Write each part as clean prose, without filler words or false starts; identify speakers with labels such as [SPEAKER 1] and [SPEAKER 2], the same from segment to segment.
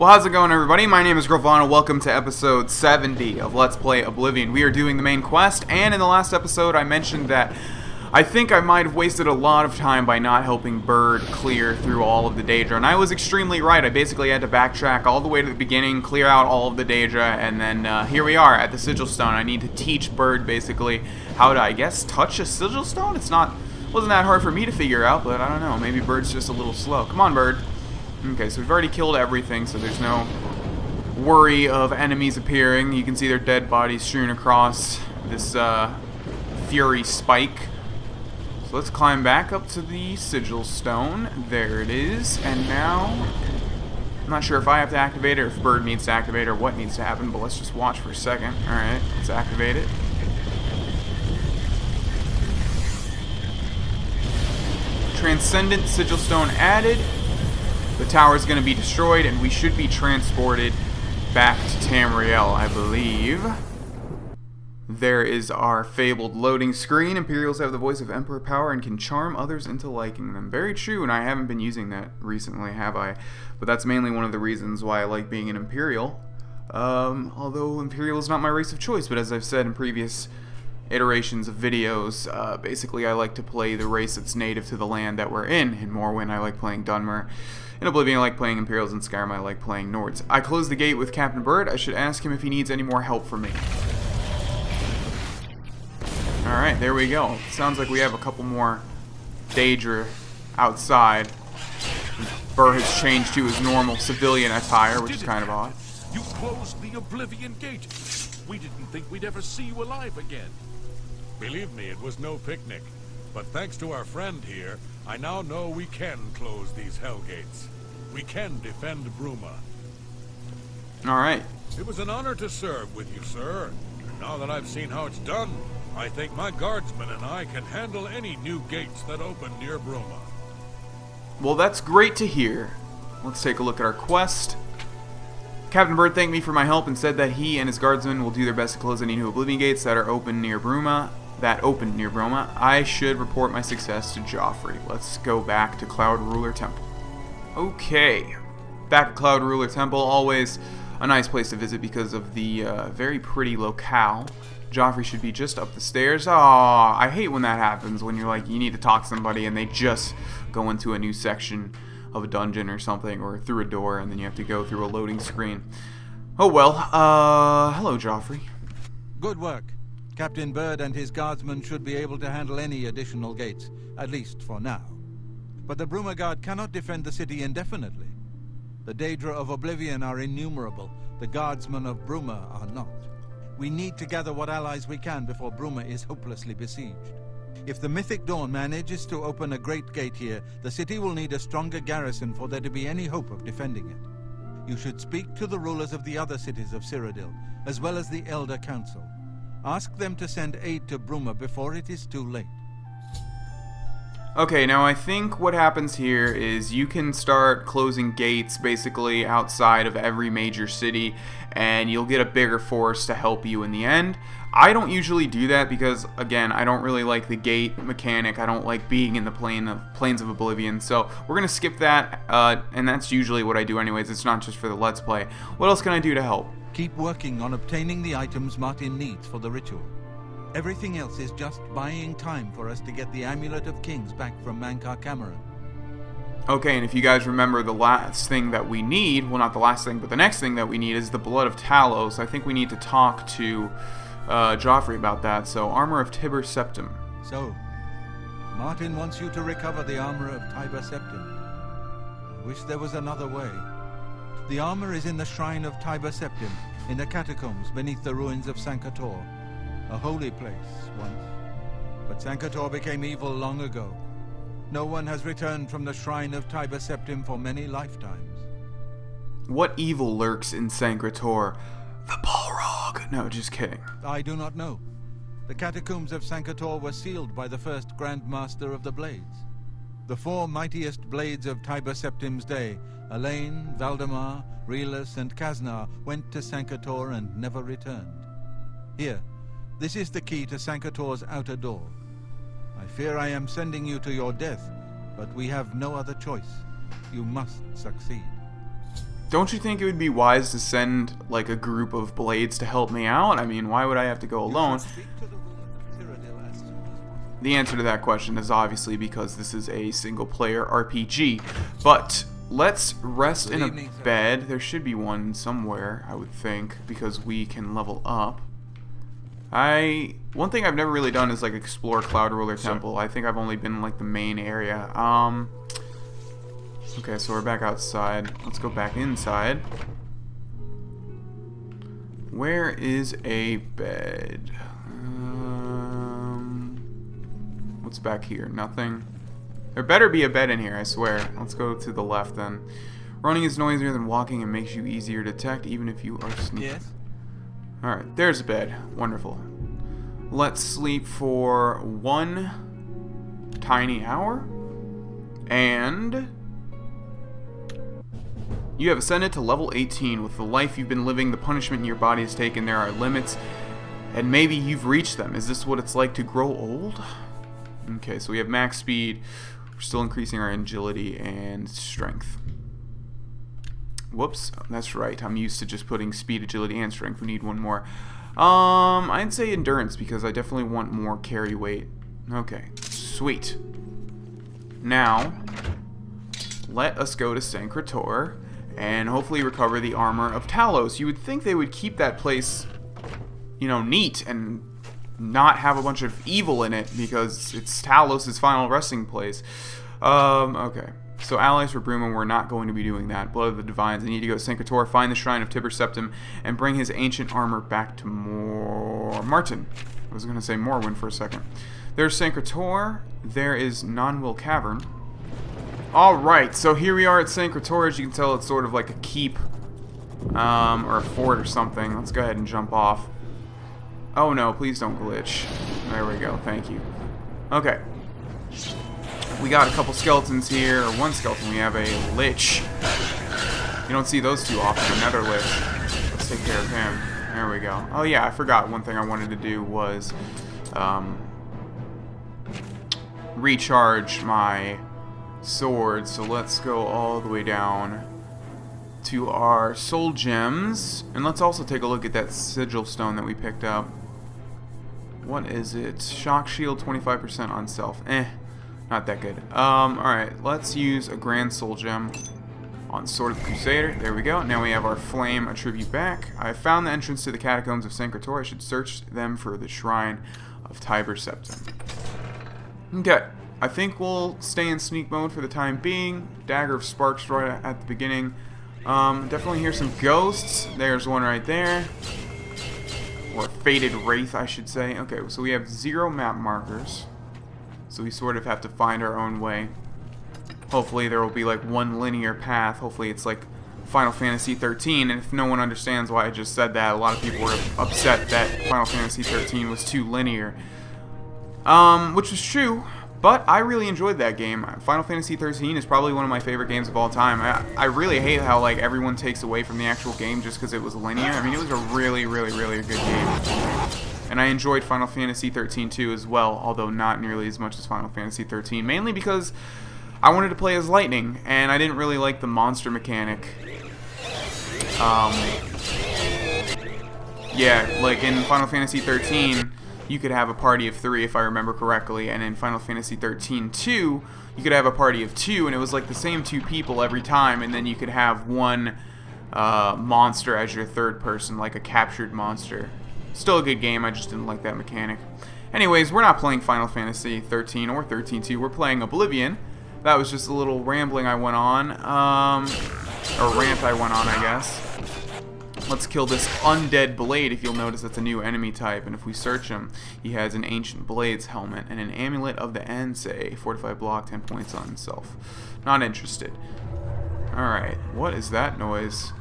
[SPEAKER 1] Well, how's it going, everybody? My name is Grohlvana. Welcome to episode 70 of Let's Play Oblivion. We are doing the main quest, and in the last episode I mentioned that I think I might have wasted a lot of time by not helping Bird clear through all of the Daedra, and I was extremely right. I basically had to backtrack all the way to the beginning, clear out all of the Daedra, and then here we are at the Sigil Stone. I need to teach Bird basically how to, I guess, touch a Sigil Stone? Wasn't that hard for me to figure out, but I don't know. Maybe Bird's just a little slow. Come on, Bird. Okay, so we've already killed everything, so there's no worry of enemies appearing. You can see their dead bodies strewn across this Fury Spike. So let's climb back up to the Sigil Stone. There it is. And now, I'm not sure if I have to activate it or if Bird needs to activate it or what needs to happen, but let's just watch for a second. Alright, let's activate it. Transcendent Sigil Stone added. The tower is going to be destroyed, and we should be transported back to Tamriel, I believe. There is our fabled loading screen. Imperials have the voice of Emperor power and can charm others into liking them. Very true, and I haven't been using that recently, have I? But that's mainly one of the reasons why I like being an Imperial. Although Imperial is not my race of choice, but as I've said in previous iterations of videos, basically I like to play the race that's native to the land that we're in. In Morrowind, I like playing Dunmer. In Oblivion, I like playing Imperials. In Skyrim, I like playing Nords. I closed the gate with Captain Bird. I should ask him if he needs any more help from me. Alright, there we go. Sounds like we have a couple more Daedra outside. Bird has changed to his normal civilian attire, which is kind of odd.
[SPEAKER 2] You closed the Oblivion gate. We didn't think we'd ever see you alive again.
[SPEAKER 3] Believe me, it was no picnic. But thanks to our friend here, I now know we can close these hell gates. We can defend Bruma.
[SPEAKER 1] Alright.
[SPEAKER 3] It was an honor to serve with you, sir. Now that I've seen how it's done, I think my guardsmen and I can handle any new gates that open near Bruma.
[SPEAKER 1] Well, that's great to hear. Let's take a look at our quest. Captain Bird thanked me for my help and said that he and his guardsmen will do their best to close any new Oblivion gates that are open near Bruma. I should report my success to Joffrey. Let's go back to Cloud Ruler Temple. Okay. Back at Cloud Ruler Temple, always a nice place to visit because of the very pretty locale. Joffrey should be just up the stairs. Aw, I hate when that happens, when you're like, you need to talk to somebody and they just go into a new section of a dungeon or something, or through a door, and then you have to go through a loading screen. Oh well, hello Joffrey.
[SPEAKER 4] Good work. Captain Bird and his guardsmen should be able to handle any additional gates, at least for now. But the Bruma Guard cannot defend the city indefinitely. The Daedra of Oblivion are innumerable, the guardsmen of Bruma are not. We need to gather what allies we can before Bruma is hopelessly besieged. If the Mythic Dawn manages to open a great gate here, the city will need a stronger garrison for there to be any hope of defending it. You should speak to the rulers of the other cities of Cyrodiil, as well as the Elder Council. Ask them to send aid to Bruma before it is too late.
[SPEAKER 1] Okay, now I think what happens here is you can start closing gates basically outside of every major city, and you'll get a bigger force to help you in the end. I don't usually do that because, again, I don't really like the gate mechanic. I don't like being in the plains of Oblivion, so we're going to skip that, and that's usually what I do anyways. It's not just for the Let's Play. What else can I do to help?
[SPEAKER 4] Keep working on obtaining the items Martin needs for the ritual. Everything else is just buying time for us to get the Amulet of Kings back from Mankar Cameron.
[SPEAKER 1] Okay, and if you guys remember, the last thing that we need, well, not the last thing, but the next thing that we need is the Blood of Talos. I think we need to talk to Joffrey about that. So, Armor of Tiber Septim.
[SPEAKER 4] So, Martin wants you to recover the armor of Tiber Septim. I wish there was another way. The armor is in the shrine of Tiber Septim, in the catacombs beneath the ruins of Sancre Tor. A holy place, once. But Sancre Tor became evil long ago. No one has returned from the shrine of Tiber Septim for many lifetimes.
[SPEAKER 1] What evil lurks in Sancre Tor? The Balrog! No, just kidding.
[SPEAKER 4] I do not know. The catacombs of Sancre Tor were sealed by the first Grand Master of the Blades. The four mightiest blades of Tiber Septim's day, Elaine, Valdemar, Relus, and Kaznar, went to Sancre Tor and never returned. Here, this is the key to Sancre Tor's outer door. I fear I am sending you to your death, but we have no other choice. You must succeed.
[SPEAKER 1] don't you think it would be wise to send, like, a group of blades to help me out? I mean, why would I have to go alone? The answer to that question is obviously because this is a single-player RPG. But let's rest in a bed. There should be one somewhere, I would think, because we can level up. One thing I've never really done is, like, explore Cloud Ruler Temple. I think I've only been in, like, the main area. Okay, so we're back outside. Let's go back inside. Where is a bed? What's back here? Nothing. There better be a bed in here, I swear. Let's go to the left then. Running is noisier than walking and makes you easier to detect, even if you are sneaking. Yes. Alright, there's a bed. Wonderful. Let's sleep for 1 tiny hour. And you have ascended to level 18. With the life you've been living, the punishment your body has taken, there are limits. And maybe you've reached them. Is this what it's like to grow old? Okay, so we have max speed. We're still increasing our agility and strength. Whoops, that's right. I'm used to just putting speed, agility, and strength. We need one more. I'd say endurance because I definitely want more carry weight. Okay, sweet. Now, let us go to Sancre Tor and hopefully recover the armor of Talos. You would think they would keep that place, you know, neat and not have a bunch of evil in it because it's Talos' final resting place. Okay. So allies for Bruma, we're not going to be doing that. Blood of the Divines. I need to go to Sancre Tor, find the Shrine of Tiber Septim, and bring his ancient armor back to Martin. I was going to say Morrowind for a second. There's Sancre Tor. There is Non-Will Cavern. Alright, so here we are at Sancre Tor. As you can tell, it's sort of like a keep, or a fort or something. Let's go ahead and jump off. Oh no, please don't glitch. There we go, thank you. Okay. We got a couple skeletons here, or one skeleton. We have a lich. You don't see those too often, another lich. Let's take care of him. There we go. Oh yeah, I forgot one thing I wanted to do was recharge my sword. So let's go all the way down to our soul gems. And let's also take a look at that sigil stone that we picked up. What is it? Shock shield, 25% on self. Not that good. Alright, let's use a Grand Soul Gem on Sword of the Crusader. There we go. Now we have our Flame attribute back. I found the entrance to the Catacombs of Sancre Tor. I should search them for the Shrine of Tiber Septim. Okay, I think we'll stay in sneak mode for the time being. Dagger of Sparks right at the beginning. Definitely hear some ghosts. There's one right there. Or a Faded Wraith, I should say. Okay, so we have 0 map markers. So we sort of have to find our own way. Hopefully there will be like one linear path. Hopefully it's like Final Fantasy 13. And if no one understands why I just said that, a lot of people were upset that Final Fantasy 13 was too linear. Which is true, but I really enjoyed that game. Final Fantasy 13 is probably one of my favorite games of all time. I really hate how like everyone takes away from the actual game just because it was linear. I mean, it was a really, really, really good game. And I enjoyed Final Fantasy 13 too as well, although not nearly as much as Final Fantasy 13, mainly because I wanted to play as Lightning, and I didn't really like the monster mechanic. Yeah, like in Final Fantasy 13, you could have a party of 3 if I remember correctly, and in Final Fantasy 13-2, you could have a party of 2, and it was like the same 2 people every time, and then you could have one monster as your third person, like a captured monster. Still a good game, I just didn't like that mechanic. Anyways, we're not playing Final Fantasy 13 or 13-2, we're playing Oblivion. That was just a little rambling I went on, or rant I went on, I guess. Let's kill this Undead Blade. If you'll notice, that's a new enemy type, and if we search him, he has an Ancient Blades helmet and an Amulet of the Ensei. Fortified block, 10 points on himself. Not interested. Alright, what is that noise?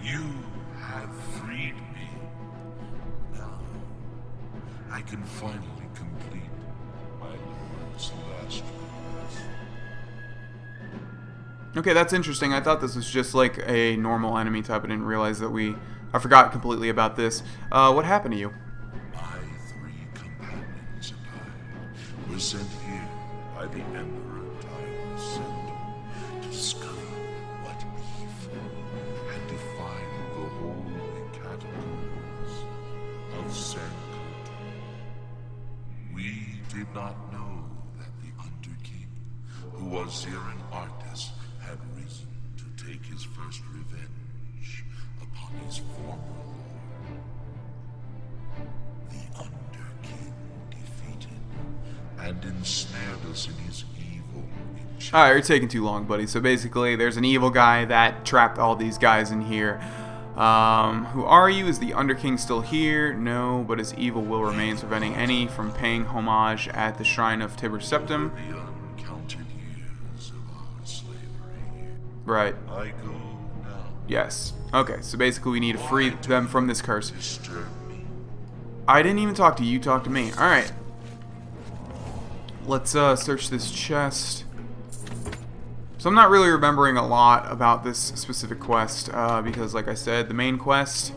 [SPEAKER 2] You have freed me. Now, I can finally complete my Lord's last request.
[SPEAKER 1] Okay, that's interesting. I thought this was just like a normal enemy type. I didn't realize that I forgot completely about this. What happened to you?
[SPEAKER 2] My 3 companions and I were sent here by the Emperor Talos and
[SPEAKER 5] not know that the Underking, who was here in Arctis, had risen to take his first revenge upon his former lord. The Underking defeated and ensnared us in his evil enchantment.
[SPEAKER 1] Alright, you're taking too long, buddy. So basically, there's an evil guy that trapped all these guys in here. Who are you? Is the Underking still here? No, but his evil will remains, preventing any from paying homage at the shrine of Tiber Septim.
[SPEAKER 5] The uncounted years of our slavery.
[SPEAKER 1] Right.
[SPEAKER 5] I go now.
[SPEAKER 1] Yes. Okay, so basically we need to free them from this curse.
[SPEAKER 5] Disturb me.
[SPEAKER 1] I didn't even talk to you, you talked to me. Alright. Let's search this chest. So I'm not really remembering a lot about this specific quest because, like I said, the main quest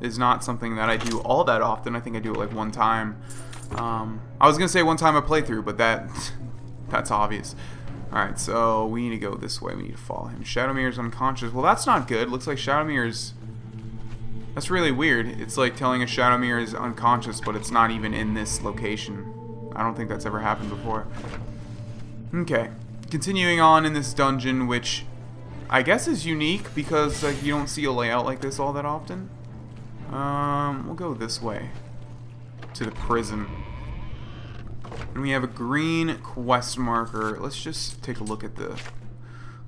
[SPEAKER 1] is not something that I do all that often. I think I do it like one time. I was going to say one time a playthrough, but that's obvious. Alright, so we need to go this way. We need to follow him. Shadowmere's unconscious. Well, that's not good. Looks like Shadowmere's... That's really weird. It's like telling a Shadowmere is unconscious, but it's not even in this location. I don't think that's ever happened before. Okay. Continuing on in this dungeon, which I guess is unique because like you don't see a layout like this all that often. We'll go this way to the prison, and we have a green quest marker. Let's just take a look at the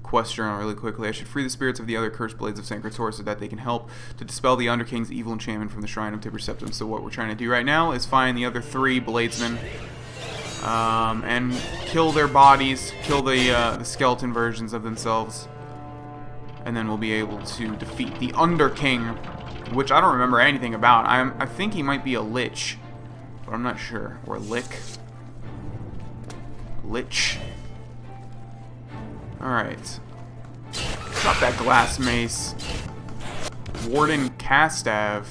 [SPEAKER 1] quest journal really quickly. I should free the spirits of the other cursed blades of Sancre Tor so that they can help to dispel the Underking's evil enchantment from the shrine of Tiber Septim. So what we're trying to do right now is find the other 3 bladesmen. And kill their bodies, kill the skeleton versions of themselves, and then we'll be able to defeat the Underking, which I don't remember anything about. I think he might be a lich, but I'm not sure. Or a lich. Alright. Drop that glass mace. Warden Castav.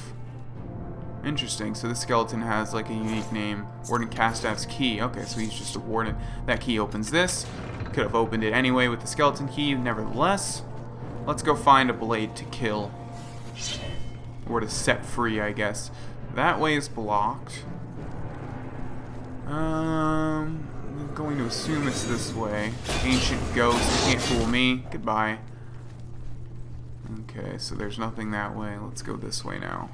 [SPEAKER 1] Interesting. So this skeleton has like a unique name. Warden Castav's key. Okay, so he's just a warden. That key opens this. Could have opened it anyway with the skeleton key. Nevertheless, let's go find a blade to kill. Or to set free, I guess. That way is blocked. I'm going to assume it's this way. Ancient ghost. You can't fool me. Goodbye. Okay, so there's nothing that way. Let's go this way now.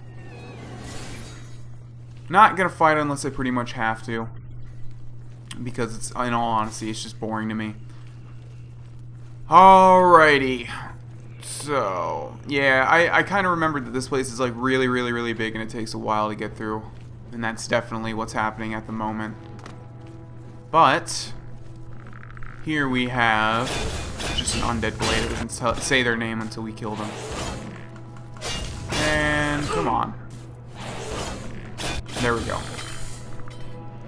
[SPEAKER 1] Not gonna fight unless I pretty much have to, because it's, in all honesty, it's just boring to me. Alrighty. So, yeah, I kind of remembered that this place is like really big and it takes a while to get through. And that's definitely what's happening at the moment. But here we have just an undead blade that doesn't say their name until we kill them. And come on. There we go.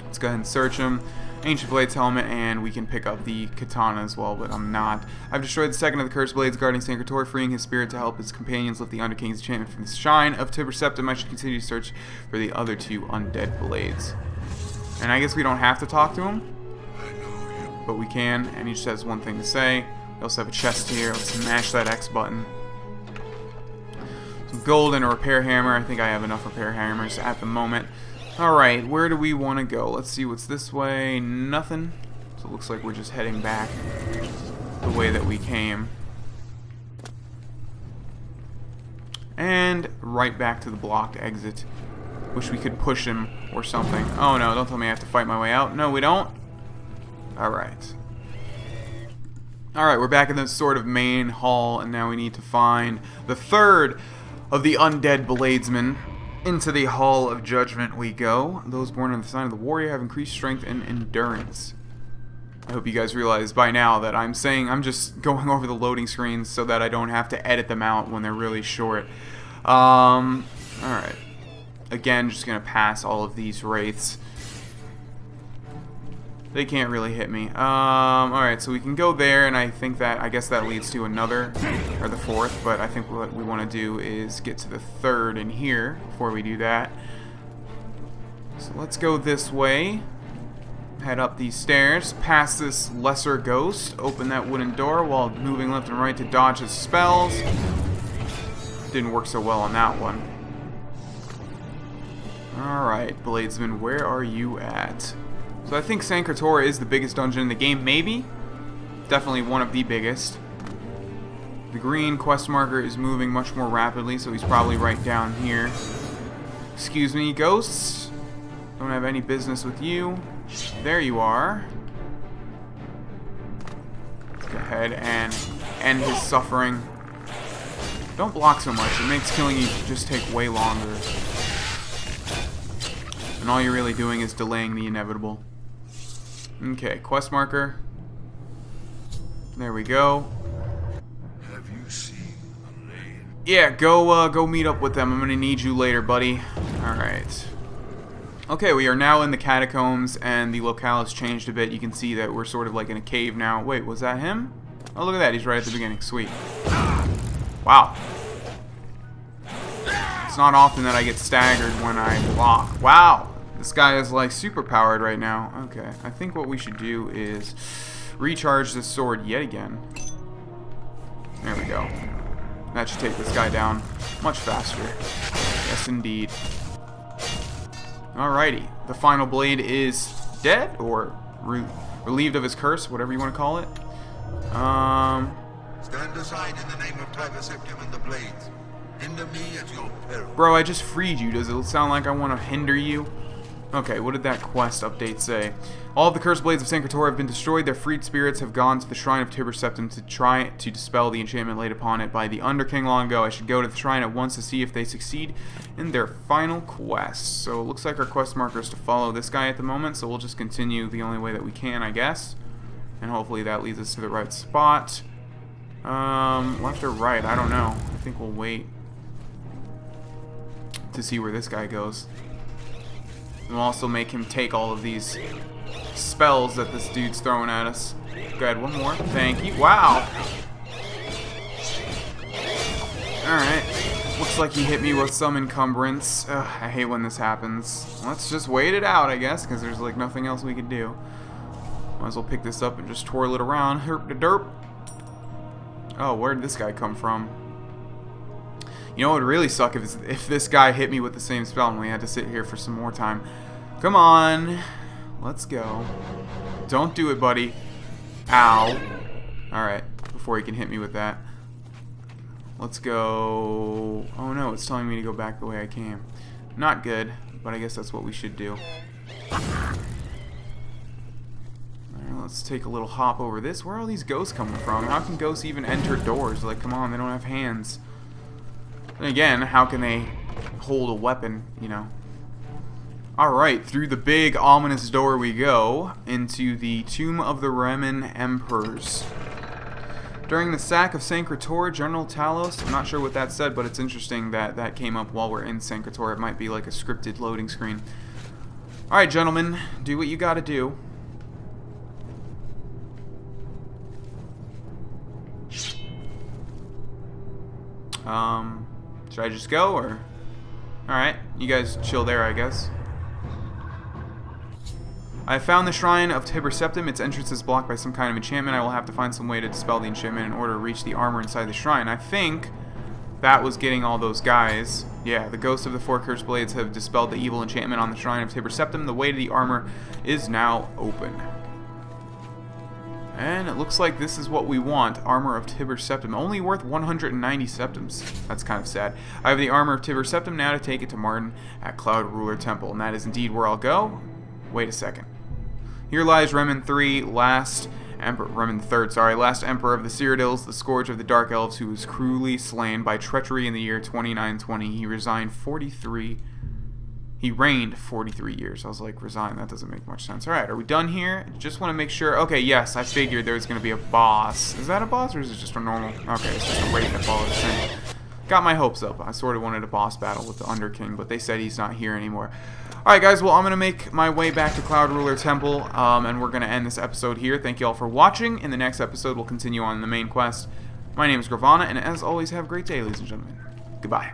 [SPEAKER 1] Let's go ahead and search him. Ancient Blade's helmet, and we can pick up the katana as well, but I'm not. I've destroyed the second of the cursed blades guarding Sancre Tor, freeing his spirit to help his companions lift the Underking's enchantment from the shrine of Tiber Septim. I should continue to search for the other 2 undead blades. And I guess we don't have to talk to him, but we can, and he just has one thing to say. We also have a chest here. Let's smash that X button. Some gold and a repair hammer. I think I have enough repair hammers at the moment. Alright, where do we want to go? Let's see what's this way. Nothing. So it looks like we're just heading back the way that we came. And right back to the blocked exit. Wish we could push him or something. Oh no, don't tell me I have to fight my way out. No, we don't. Alright. Alright, we're back in the sort of main hall, and now we need to find the 3rd of the undead bladesmen. Into the Hall of Judgment we go. Those born on the sign of the warrior have increased strength and endurance. I hope you guys realize by now that I'm just going over the loading screens so that I don't have to edit them out when they're really short. Alright. Again, just gonna pass all of these wraiths. They can't really hit me. Alright, so we can go there, and I guess that leads to another, or the 4th, but I think what we want to do is get to the 3rd in here before we do that. So let's go this way. Head up these stairs, past this lesser ghost, open that wooden door while moving left and right to dodge his spells. Didn't work so well on that one. Alright, Bladesman, where are you at? So I think Sancre Tor is the biggest dungeon in the game, maybe? Definitely one of the biggest. The green quest marker is moving much more rapidly, so he's probably right down here. Excuse me, ghosts. Don't have any business with you. There you are. Let's go ahead and end his suffering. Don't block so much. It makes killing you just take way longer. And all you're really doing is delaying the inevitable. Okay, quest marker. There we go.
[SPEAKER 5] Have you seen a lane?
[SPEAKER 1] Yeah, go meet up with them. I'm gonna need you later, buddy. Alright. Okay, we are now in the catacombs, and the locale has changed a bit. You can see that we're sort of like in a cave now. Wait, was that him? Oh, look at that. He's right at the beginning. Sweet. Wow. It's not often that I get staggered when I block. Wow. This guy is like super powered right now. Okay, I think what we should do is recharge this sword yet again. There we go. That should take this guy down much faster. Yes, indeed. Alrighty. The final blade is dead, or relieved of his curse, whatever you want to call it.
[SPEAKER 6] Stand aside in the name of Tiber Septim and the blades. Hinder me at your peril.
[SPEAKER 1] Bro, I just freed you. Does it sound like I want to hinder you? Okay, what did that quest update say? All of the cursed blades of Sancre Tor have been destroyed. Their freed spirits have gone to the shrine of Tiber Septim to try to dispel the enchantment laid upon it by the Underking long ago. I should go to the shrine at once to see if they succeed in their final quest. So it looks like our quest marker is to follow this guy at the moment, so we'll just continue the only way that we can, I guess. And hopefully that leads us to the right spot. Left or right, I don't know. I think we'll wait to see where this guy goes. And we'll also make him take all of these spells that this dude's throwing at us. Go ahead, one more. Thank you. Wow. Alright. Looks like he hit me with some encumbrance. Ugh, I hate when this happens. Let's just wait it out, I guess, because there's like nothing else we could do. Might as well pick this up and just twirl it around. Herp de derp. Oh, where did this guy come from? You know what would really suck if this guy hit me with the same spell and we had to sit here for some more time. Come on. Let's go. Don't do it, buddy. Ow. Alright, before he can hit me with that. Let's go. Oh no, it's telling me to go back the way I came. Not good, but I guess that's what we should do. Alright, let's take a little hop over this. Where are all these ghosts coming from? How can ghosts even enter doors? Like, come on, they don't have hands. And again, how can they hold a weapon, you know? Alright, through the big ominous door we go, into the Tomb of the Remen Emperors. During the sack of Sancre Tor, General Talos, I'm not sure what that said, but it's interesting that that came up while we're in Sancre Tor. It might be like a scripted loading screen. Alright, gentlemen, do what you gotta do. Should I just go, or? Alright, you guys chill there, I guess. I found the shrine of Tiber Septim. Its entrance is blocked by some kind of enchantment. I will have to find some way to dispel the enchantment in order to reach the armor inside the shrine. I think that was getting all those guys. Yeah, the ghosts of the four cursed blades have dispelled the evil enchantment on the shrine of Tiber Septim. The way to the armor is now open. And it looks like this is what we want. Armor of Tiber Septim. Only worth 190 septims. That's kind of sad. I have the armor of Tiber Septim now to take it to Martin at Cloud Ruler Temple. And that is indeed where I'll go. Wait a second. Here lies Remen III, last emperor of the Cyrodiils, the scourge of the Dark Elves, who was cruelly slain by treachery in the year 2920. He reigned 43 years. I was like, resign? That doesn't make much sense. Alright, are we done here? Just want to make sure. Okay, yes, I figured there was going to be a boss. Is that a boss, or is it just a normal? Okay, it's just a raid that follows the same. Got my hopes up. I sort of wanted a boss battle with the Underking, but they said he's not here anymore. Alright, guys, well, I'm going to make my way back to Cloud Ruler Temple, and we're going to end this episode here. Thank you all for watching. In the next episode, we'll continue on the main quest. My name is Grohlvana, and as always, have a great day, ladies and gentlemen. Goodbye.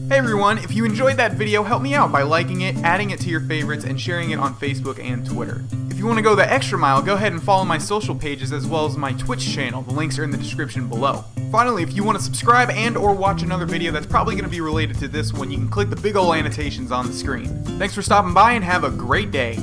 [SPEAKER 1] Hey everyone, if you enjoyed that video, help me out by liking it, adding it to your favorites, and sharing it on Facebook and Twitter. If If you want to go the extra mile, go ahead and follow my social pages as well as my Twitch channel. The links are in the description below. Finally, if you want to subscribe and or watch another video that's probably going to be related to this one, you can click the big ol' annotations on the screen. Thanks for stopping by and have a great day.